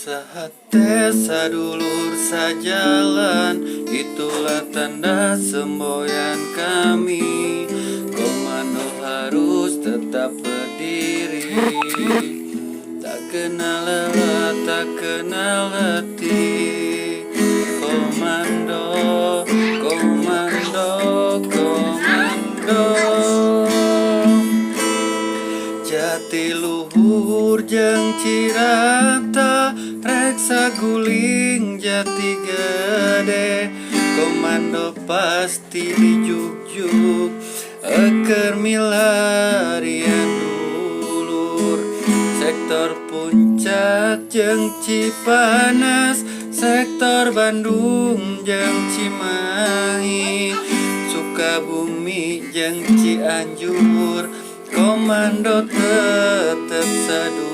Sahate sadulur sajalan, itulah tanda semboyan kami. Komando harus tetap berdiri, tak kenal lelah, tak kenal letih. Komando, komando, komando. Jatiluhur jeung Cirata, reksa guling jati gede. Komando pasti dijuk-juk, eker milarian dulur. Sektor Puncak jeung Cipanas, sektor Bandung jeung Cimahi, Sukabumi jeung Cianjur. Komando tetep sadulur.